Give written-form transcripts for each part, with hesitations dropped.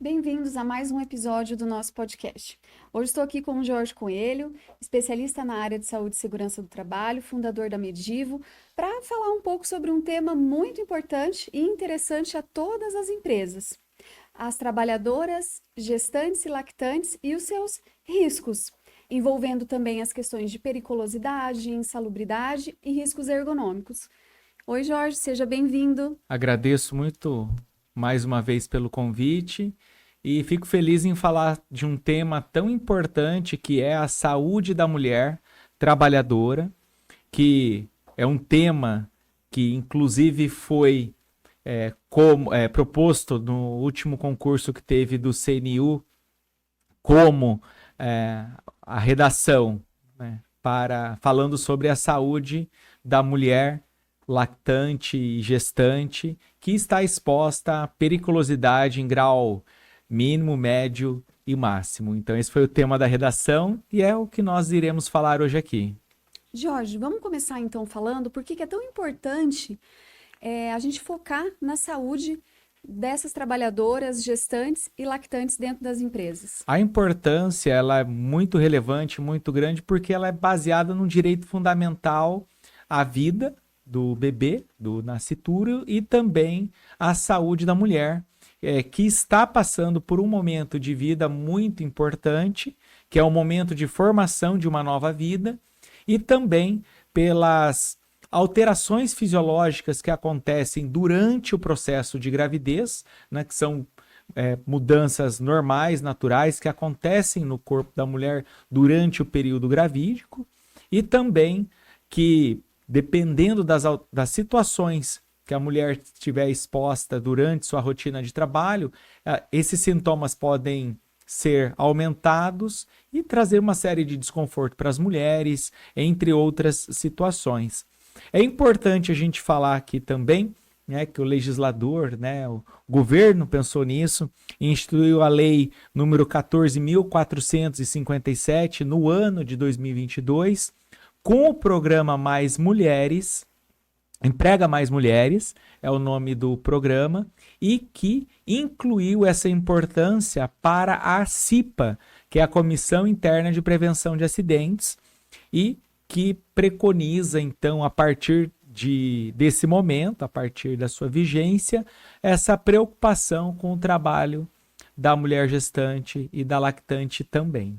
Bem-vindos a mais um episódio do nosso podcast. Hoje estou aqui com o Jorge Coelho, especialista na área de saúde e segurança do trabalho, fundador da Medivo, para falar um pouco sobre um tema muito importante e interessante a todas as empresas: as trabalhadoras, gestantes e lactantes e os seus riscos, envolvendo também as questões de periculosidade, insalubridade e riscos ergonômicos. Oi, Jorge, seja bem-vindo. Agradeço muito mais uma vez pelo convite e fico feliz em falar de um tema tão importante que é a saúde da mulher trabalhadora, que é um tema que inclusive foi proposto no último concurso que teve do CNU como a redação, né, falando sobre a saúde da mulher lactante e gestante que está exposta à periculosidade em grau mínimo, médio e máximo. Então esse foi o tema da redação e é o que nós iremos falar hoje aqui. Jorge, vamos começar então falando por que é tão importante a gente focar na saúde dessas trabalhadoras, gestantes e lactantes dentro das empresas. A importância ela é muito relevante, muito grande, porque ela é baseada num direito fundamental à vida do bebê, do nascituro, e também à saúde da mulher, que está passando por um momento de vida muito importante, que é o momento de formação de uma nova vida, e também pelas alterações fisiológicas que acontecem durante o processo de gravidez, né, que são mudanças normais, naturais, que acontecem no corpo da mulher durante o período gravídico, e também que, dependendo das situações que a mulher estiver exposta durante sua rotina de trabalho, esses sintomas podem ser aumentados e trazer uma série de desconforto para as mulheres, entre outras situações. É importante a gente falar aqui também, né, que o legislador, né, o governo pensou nisso e instituiu a lei número 14.457 no ano de 2022, com o programa Mais Mulheres, Emprega Mais Mulheres, é o nome do programa, e que incluiu essa importância para a CIPA, que é a Comissão Interna de Prevenção de Acidentes, e que preconiza, então, a partir desse momento, a partir da sua vigência, essa preocupação com o trabalho da mulher gestante e da lactante também.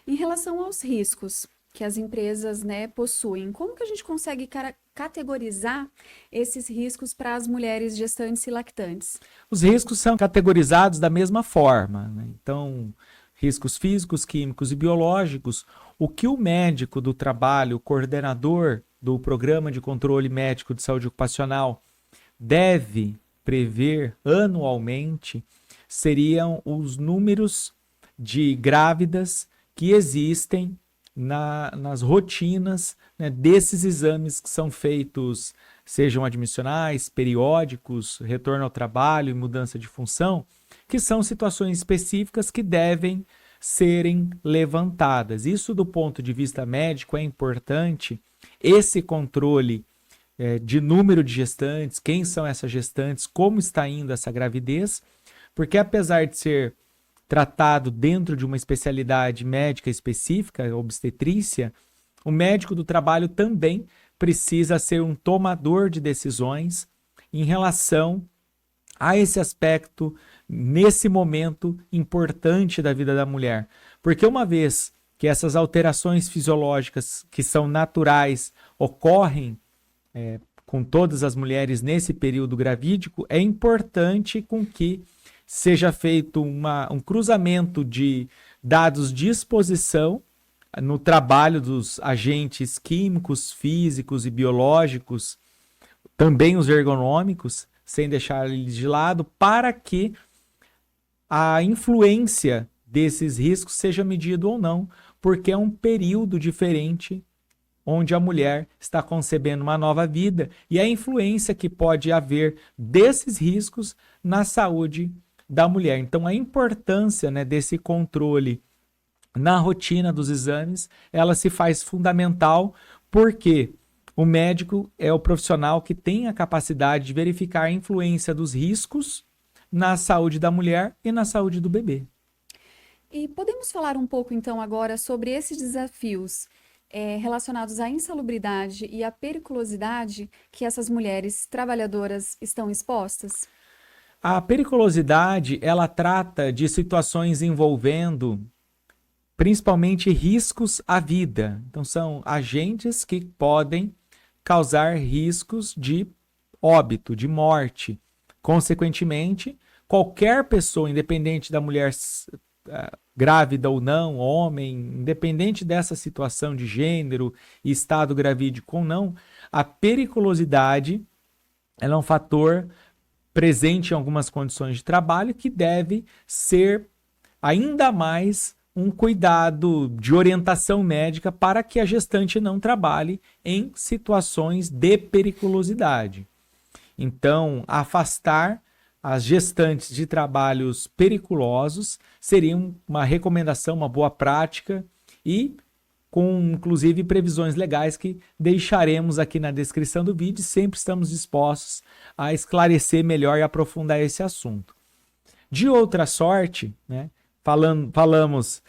Em relação aos riscos que as empresas, né, possuem, como que a gente consegue categorizar esses riscos para as mulheres gestantes e lactantes? Os riscos são categorizados da mesma forma, né? Então, riscos físicos, químicos e biológicos. O que o médico do trabalho, o coordenador do Programa de Controle Médico de Saúde Ocupacional, deve prever anualmente seriam os números de grávidas que existem nas rotinas, né, desses exames que são feitos, sejam admissionais, periódicos, retorno ao trabalho e mudança de função, que são situações específicas que devem serem levantadas. Isso, do ponto de vista médico, é importante. Esse controle de número de gestantes, quem são essas gestantes, como está indo essa gravidez, porque apesar de ser tratado dentro de uma especialidade médica específica, obstetrícia, o médico do trabalho também precisa ser um tomador de decisões em relação a esse aspecto, nesse momento importante da vida da mulher. Porque uma vez que essas alterações fisiológicas, que são naturais, ocorrem com todas as mulheres nesse período gravídico, é importante com que seja feito um cruzamento de dados de exposição no trabalho dos agentes químicos, físicos e biológicos, também os ergonômicos, sem deixar eles de lado, para que a influência desses riscos seja medida ou não, porque é um período diferente onde a mulher está concebendo uma nova vida e a influência que pode haver desses riscos na saúde da mulher. Então, a importância, né, desse controle na rotina dos exames, ela se faz fundamental, porque o médico é o profissional que tem a capacidade de verificar a influência dos riscos na saúde da mulher e na saúde do bebê. E podemos falar um pouco então agora sobre esses desafios relacionados à insalubridade e à periculosidade que essas mulheres trabalhadoras estão expostas? A periculosidade, ela trata de situações envolvendo principalmente riscos à vida. Então, são agentes que podem causar riscos de óbito, de morte. Consequentemente, qualquer pessoa, independente da mulher grávida ou não, homem, independente dessa situação de gênero e estado gravídico ou não, a periculosidade ela é um fator presente em algumas condições de trabalho que deve ser ainda mais um cuidado de orientação médica para que a gestante não trabalhe em situações de periculosidade. Então, afastar as gestantes de trabalhos periculosos seria uma recomendação, uma boa prática e com, inclusive, previsões legais que deixaremos aqui na descrição do vídeo. Sempre estamos dispostos a esclarecer melhor e aprofundar esse assunto. De outra sorte, né, falamos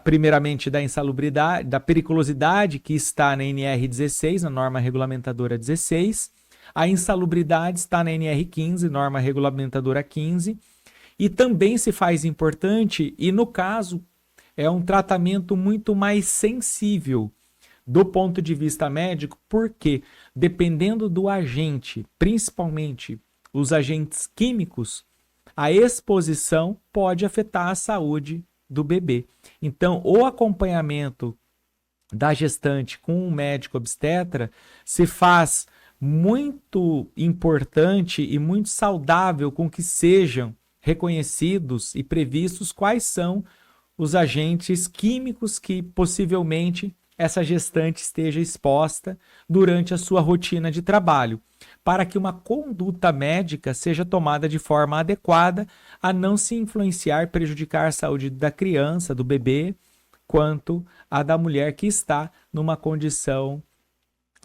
primeiramente da insalubridade, da periculosidade que está na NR 16, na norma regulamentadora 16. A insalubridade está na NR 15, norma regulamentadora 15. E também se faz importante, e no caso, é um tratamento muito mais sensível do ponto de vista médico, porque dependendo do agente, principalmente os agentes químicos, a exposição pode afetar a saúde do bebê. Então, o acompanhamento da gestante com um médico obstetra se faz muito importante e muito saudável com que sejam reconhecidos e previstos quais são os agentes químicos que possivelmente essa gestante esteja exposta durante a sua rotina de trabalho, para que uma conduta médica seja tomada de forma adequada a não se influenciar e prejudicar a saúde da criança, do bebê, quanto a da mulher que está numa condição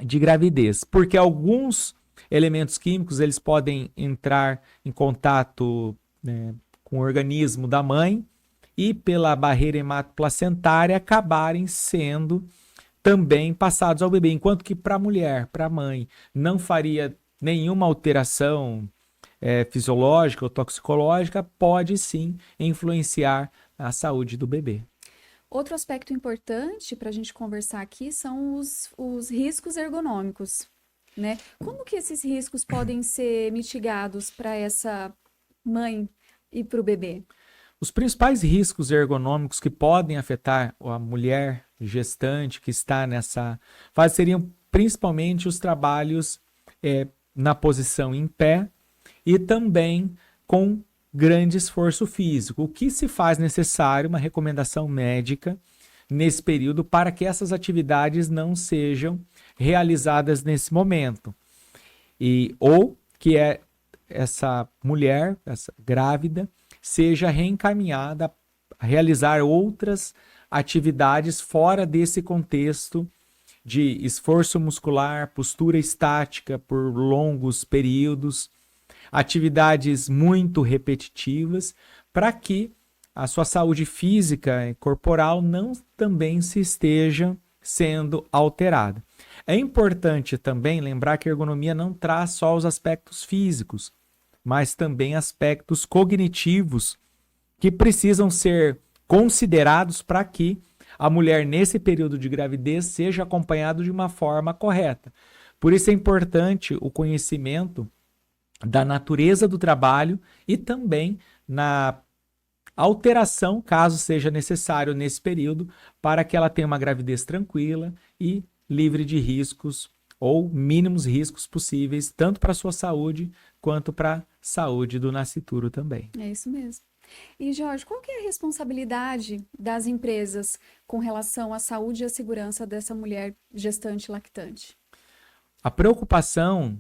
de gravidez. Porque alguns elementos químicos eles podem entrar em contato, né, com o organismo da mãe e pela barreira hematoplacentária acabarem sendo também passados ao bebê, enquanto que para a mulher, para a mãe, não faria nenhuma alteração fisiológica ou toxicológica, pode sim influenciar a saúde do bebê. Outro aspecto importante para a gente conversar aqui são os riscos ergonômicos, né? Como que esses riscos podem ser mitigados para essa mãe e para o bebê? Os principais riscos ergonômicos que podem afetar a mulher gestante que está nessa fase seriam principalmente os trabalhos na posição em pé e também com grande esforço físico, o que se faz necessário uma recomendação médica nesse período para que essas atividades não sejam realizadas nesse momento. Ou que essa mulher, essa grávida, seja reencaminhada a realizar outras atividades fora desse contexto de esforço muscular, postura estática por longos períodos, atividades muito repetitivas, para que a sua saúde física e corporal não também se esteja sendo alterada. É importante também lembrar que a ergonomia não traz só os aspectos físicos, mas também aspectos cognitivos que precisam ser considerados para que a mulher, nesse período de gravidez, seja acompanhada de uma forma correta. Por isso é importante o conhecimento da natureza do trabalho e também na alteração, caso seja necessário nesse período, para que ela tenha uma gravidez tranquila e livre de riscos ou mínimos riscos possíveis, tanto para a sua saúde quanto para a saúde do nascituro também. É isso mesmo. E, Jorge, qual que é a responsabilidade das empresas com relação à saúde e à segurança dessa mulher gestante e lactante? A preocupação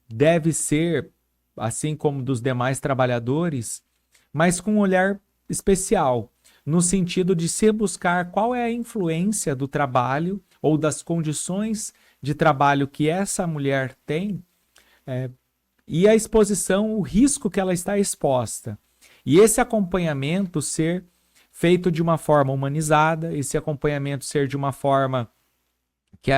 deve ser, assim como dos demais trabalhadores, mas com um olhar especial, no sentido de se buscar qual é a influência do trabalho ou das condições de trabalho que essa mulher tem e a exposição, o risco que ela está exposta. E esse acompanhamento ser feito de uma forma humanizada, esse acompanhamento ser de uma forma que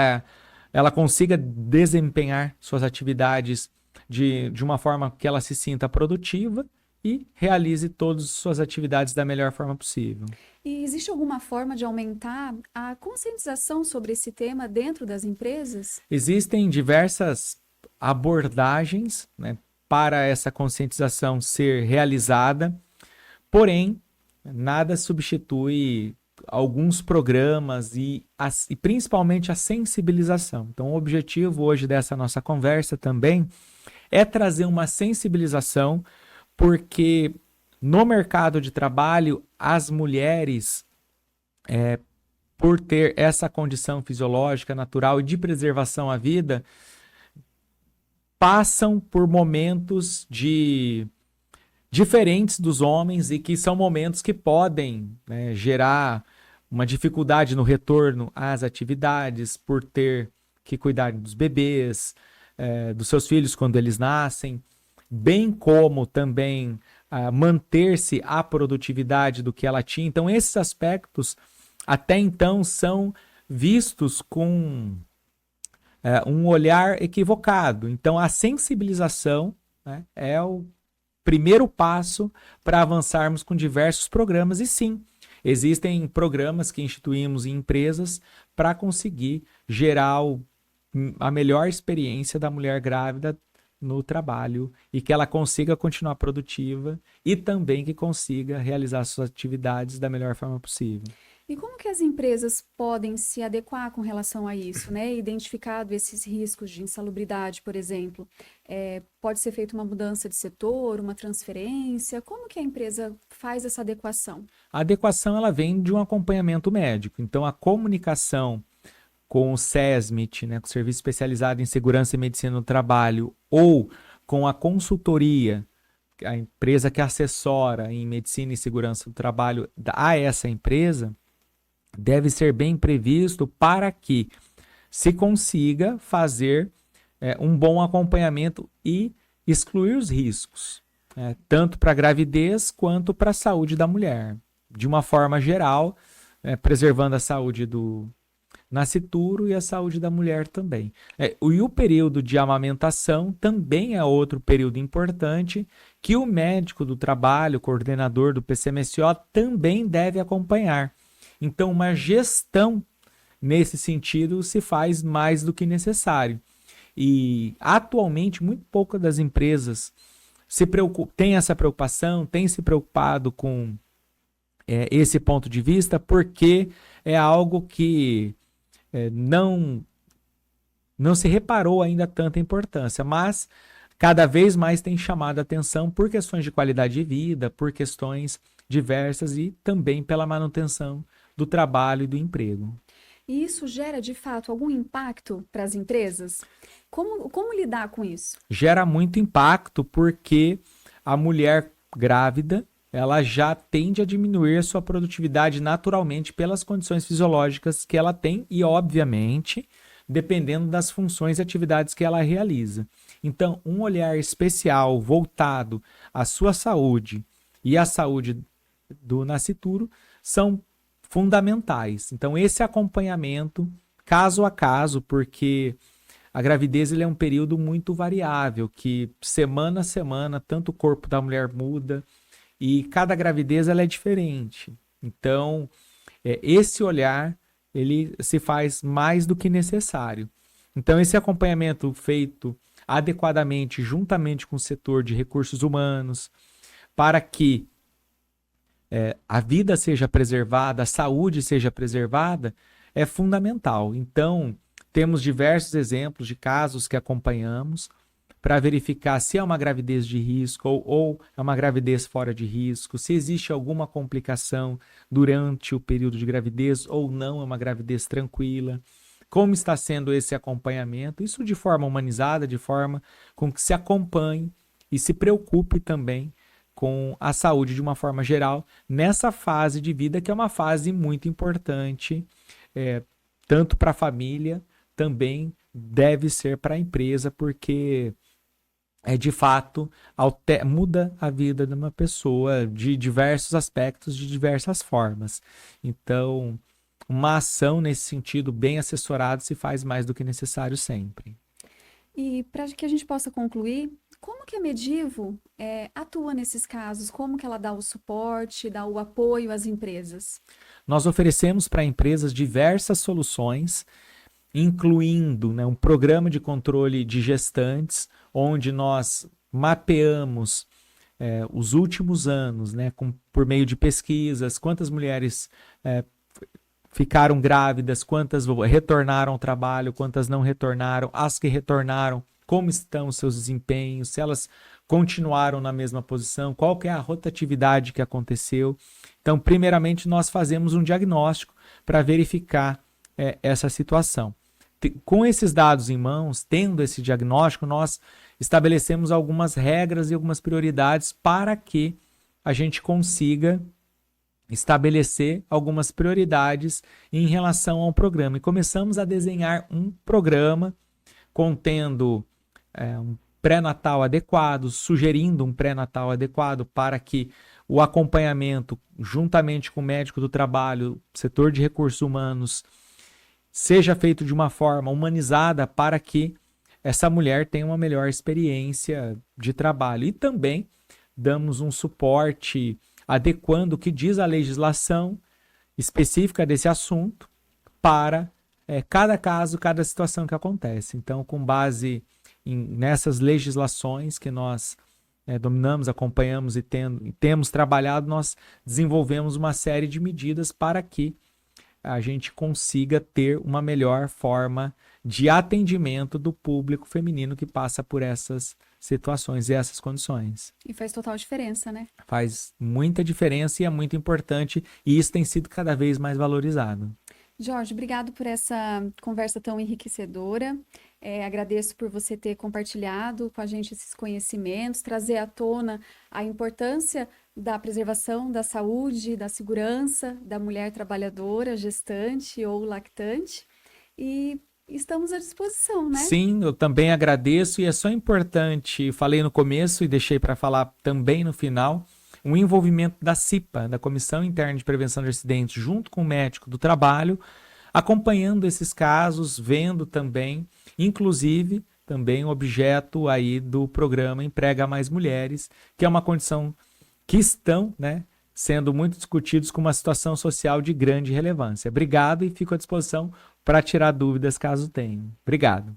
ela consiga desempenhar suas atividades de uma forma que ela se sinta produtiva e realize todas as suas atividades da melhor forma possível. E existe alguma forma de aumentar a conscientização sobre esse tema dentro das empresas? Existem diversas abordagens, né, para essa conscientização ser realizada, porém, nada substitui alguns programas e principalmente a sensibilização. Então, o objetivo hoje dessa nossa conversa também é trazer uma sensibilização, porque no mercado de trabalho, as mulheres, por ter essa condição fisiológica, natural e de preservação à vida, passam por momentos diferentes dos homens e que são momentos que podem, né, gerar uma dificuldade no retorno às atividades, por ter que cuidar dos bebês, dos seus filhos quando eles nascem, bem como também manter-se a produtividade do que ela tinha. Então, esses aspectos, até então, são vistos com um olhar equivocado. Então, a sensibilização, né, é o primeiro passo para avançarmos com diversos programas. E sim, existem programas que instituímos em empresas para conseguir gerar a melhor experiência da mulher grávida no trabalho e que ela consiga continuar produtiva e também que consiga realizar suas atividades da melhor forma possível. E como que as empresas podem se adequar com relação a isso, né? Identificado esses riscos de insalubridade, por exemplo, pode ser feita uma mudança de setor, uma transferência? Como que a empresa faz essa adequação? A adequação ela vem de um acompanhamento médico. Então, a comunicação com o SESMIT, né, com o Serviço Especializado em Segurança e Medicina do Trabalho, ou com a consultoria, a empresa que assessora em Medicina e Segurança do Trabalho a essa empresa, deve ser bem previsto para que se consiga fazer um bom acompanhamento e excluir os riscos, tanto para a gravidez quanto para a saúde da mulher, de uma forma geral, preservando a saúde do nascituro e a saúde da mulher também. E o período de amamentação também é outro período importante que o médico do trabalho, coordenador do PCMSO, também deve acompanhar. Então, uma gestão nesse sentido se faz mais do que necessário. E, atualmente, muito poucas das empresas têm essa preocupação, têm se preocupado com esse ponto de vista, porque é algo que não se reparou ainda tanta importância, mas cada vez mais tem chamado a atenção por questões de qualidade de vida, por questões diversas e também pela manutenção do trabalho e do emprego. E isso gera, de fato, algum impacto para as empresas? Como lidar com isso? Gera muito impacto porque a mulher grávida, ela já tende a diminuir a sua produtividade naturalmente pelas condições fisiológicas que ela tem e, obviamente, dependendo das funções e atividades que ela realiza. Então, um olhar especial voltado à sua saúde e à saúde do nascituro são fundamentais. Então, esse acompanhamento, caso a caso, porque a gravidez ele é um período muito variável, que semana a semana, tanto o corpo da mulher muda, e cada gravidez ela é diferente. Então, esse olhar ele se faz mais do que necessário. Então, esse acompanhamento feito adequadamente, juntamente com o setor de recursos humanos, para que a vida seja preservada, a saúde seja preservada, é fundamental. Então, temos diversos exemplos de casos que acompanhamos para verificar se é uma gravidez de risco ou é uma gravidez fora de risco, se existe alguma complicação durante o período de gravidez ou não, é uma gravidez tranquila, como está sendo esse acompanhamento, isso de forma humanizada, de forma com que se acompanhe e se preocupe também com a saúde de uma forma geral, nessa fase de vida que é uma fase muito importante, tanto para a família, também deve ser para a empresa, porque de fato, muda a vida de uma pessoa de diversos aspectos, de diversas formas. Então, uma ação nesse sentido, bem assessorada, se faz mais do que necessário sempre. E para que a gente possa concluir, como que a Medivo atua nesses casos? Como que ela dá o suporte, dá o apoio às empresas? Nós oferecemos para empresas diversas soluções, incluindo, né, um programa de controle de gestantes, onde nós mapeamos os últimos anos, né, por meio de pesquisas, quantas mulheres ficaram grávidas, quantas retornaram ao trabalho, quantas não retornaram, as que retornaram, como estão os seus desempenhos, se elas continuaram na mesma posição, qual que é a rotatividade que aconteceu. Então, primeiramente, nós fazemos um diagnóstico para verificar essa situação. Com esses dados em mãos, tendo esse diagnóstico, nós estabelecemos algumas regras e algumas prioridades para que a gente consiga estabelecer algumas prioridades em relação ao programa. E começamos a desenhar um programa contendo um pré-natal adequado, sugerindo um pré-natal adequado para que o acompanhamento, juntamente com o médico do trabalho, setor de recursos humanos, seja feito de uma forma humanizada para que essa mulher tenha uma melhor experiência de trabalho. E também damos um suporte adequando o que diz a legislação específica desse assunto para cada caso, cada situação que acontece. Então, com base nessas legislações que nós dominamos, acompanhamos e temos trabalhado, nós desenvolvemos uma série de medidas para que a gente consiga ter uma melhor forma de atendimento do público feminino que passa por essas situações e essas condições. E faz total diferença, né? Faz muita diferença e é muito importante, e isso tem sido cada vez mais valorizado. Jorge, obrigado por essa conversa tão enriquecedora. Agradeço por você ter compartilhado com a gente esses conhecimentos, trazer à tona a importância da preservação da saúde, da segurança da mulher trabalhadora, gestante ou lactante. E estamos à disposição, né? Sim, eu também agradeço, e é só importante, falei no começo e deixei para falar também no final, o envolvimento da CIPA, da Comissão Interna de Prevenção de Acidentes, junto com o médico do trabalho, acompanhando esses casos, vendo também, inclusive, também objeto aí do programa Emprega Mais Mulheres, que é uma condição que estão, né, sendo muito discutidos com uma situação social de grande relevância. Obrigado e fico à disposição para tirar dúvidas caso tenham. Obrigado.